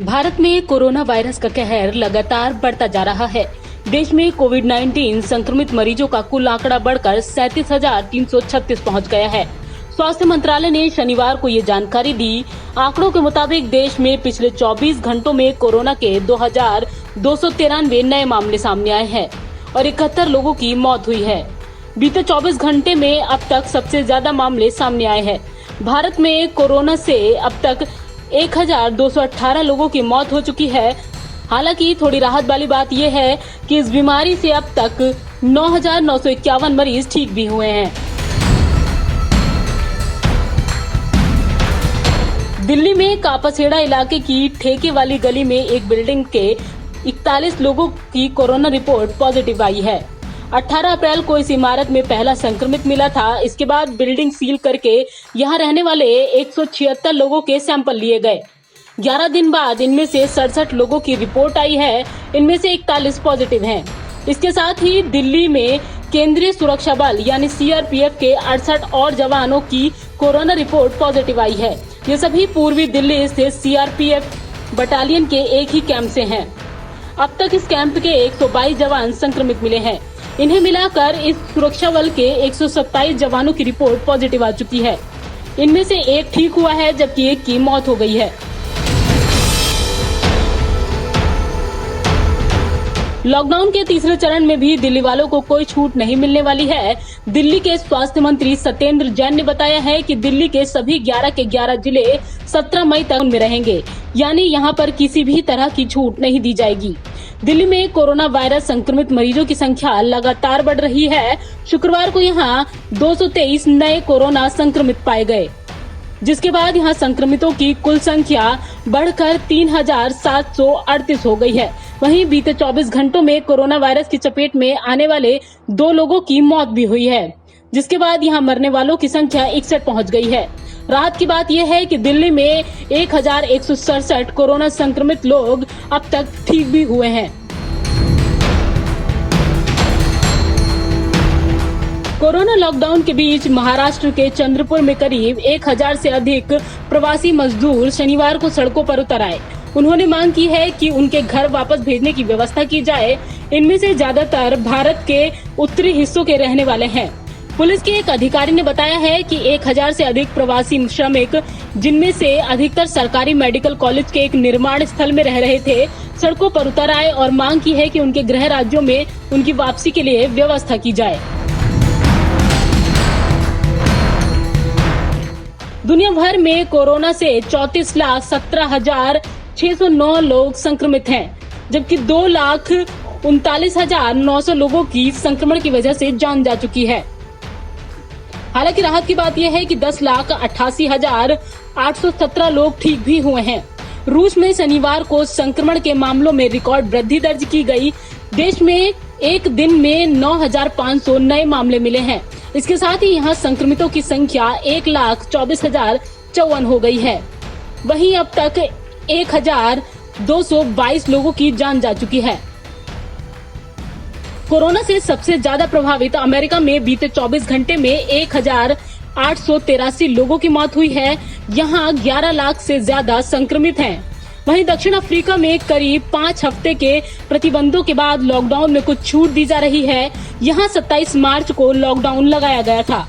भारत में corona virus का कहर लगातार बढ़ता जा रहा है। देश में कोविड-19 संक्रमित मरीजों का कुल आंकड़ा बढ़कर 37,336 पहुंच गया है। स्वास्थ्य मंत्रालय ने शनिवार को ये जानकारी दी। आंकड़ों के मुताबिक देश में पिछले 24 घंटों में कोरोना के 2,293 नए मामले सामने आए हैं और 71 लोगों की मौत हुई है। बीते 24 घंटे में अब तक सबसे ज्यादा मामले सामने आए हैं। भारत में कोरोना से अब तक 1,218 लोगों की मौत हो चुकी है। हालांकि थोड़ी राहत वाली बात यह है कि इस बीमारी से अब तक 9,951 मरीज ठीक भी हुए हैं। दिल्ली में कापासेड़ा इलाके की ठेके वाली गली में एक बिल्डिंग के 41 लोगों की कोरोना रिपोर्ट पॉजिटिव आई है। 18 अप्रैल को इस इमारत में पहला संक्रमित मिला था। इसके बाद बिल्डिंग सील करके यहां रहने वाले 176 लोगों के सैंपल लिए गए। 11 दिन बाद इनमें से 67 लोगों की रिपोर्ट आई है। इनमें से 41 पॉजिटिव हैं। इसके साथ ही दिल्ली में केंद्रीय सुरक्षा बल यानी सीआरपीएफ के 68 और जवानों की कोरोना रिपोर्ट पॉजिटिव आई है। ये सभी पूर्वी दिल्ली स्थित सीआरपीएफ बटालियन के एक ही कैंप से हैं। अब तक इस कैंप के 122 जवान संक्रमित मिले हैं। इन्हें मिलाकर इस सुरक्षा बल के 127 जवानों की रिपोर्ट पॉजिटिव आ चुकी है। इनमें से एक ठीक हुआ है जबकि एक की मौत हो गई है। लॉकडाउन के तीसरे चरण में भी दिल्ली वालों को कोई छूट नहीं मिलने वाली है। दिल्ली के स्वास्थ्य मंत्री सत्येंद्र जैन ने बताया है कि दिल्ली के सभी 11 के 11 जिले 17 मई तक में रहेंगे, यानी यहां पर किसी भी तरह की छूट नहीं दी जाएगी। दिल्ली में कोरोना वायरस संक्रमित मरीजों की संख्या लगातार बढ़ रही है। शुक्रवार को यहां 223 नए कोरोना संक्रमित पाए गए, जिसके बाद यहां संक्रमितों की कुल संख्या बढ़कर 3,738 हो गई है। वहीं बीते 24 घंटों में कोरोना वायरस की चपेट में आने वाले 2 लोगों की मौत भी हुई है, जिसके बाद यहां मरने वालों की संख्या 61 पहुंच गई है। राहत की बात यह है कि दिल्ली में 1,167 कोरोना संक्रमित लोग अब तक ठीक भी हुए हैं। कोरोना लॉकडाउन के बीच महाराष्ट्र के चंद्रपुर में करीब 1,000 से अधिक प्रवासी मजदूर शनिवार को सड़कों पर उतर आए। उन्होंने मांग की है कि उनके घर वापस भेजने की व्यवस्था की जाए। इनमें से ज्यादातर भारत के उत्तरी हिस्सों के रहने वाले हैं। पुलिस के एक अधिकारी ने बताया है कि 1,000 से अधिक प्रवासी श्रमिक, जिनमें से अधिकतर सरकारी मेडिकल कॉलेज के एक निर्माण स्थल में रह रहे थे, सड़कों पर उतर आए और मांग की है कि उनके गृह राज्यों में उनकी वापसी के लिए व्यवस्था की जाए। दुनिया भर में कोरोना से 34,17,609 लोग संक्रमित हैं, जबकि 2,39,900 लोगों की संक्रमण की वजह से जान जा चुकी है। हालांकि राहत की बात यह है कि 10,88,817 लोग ठीक भी हुए हैं। रूस में शनिवार को संक्रमण के मामलों में रिकॉर्ड वृद्धि दर्ज की गई। देश में एक दिन में 9,500 नए मामले मिले हैं। इसके साथ ही यहां संक्रमितों की संख्या 1,24,054 हो गई है। वहीं अब तक 1,222 लोगों की जान जा चुकी है। कोरोना से सबसे ज्यादा प्रभावित अमेरिका में बीते 24 घंटे में 1,883 लोगों की मौत हुई है। यहां 11 लाख से ज्यादा संक्रमित हैं। वहीं दक्षिण अफ्रीका में करीब 5 हफ्ते के प्रतिबंधों के बाद लॉकडाउन में कुछ छूट दी जा रही है। यहां 27 मार्च को लॉकडाउन लगाया गया था।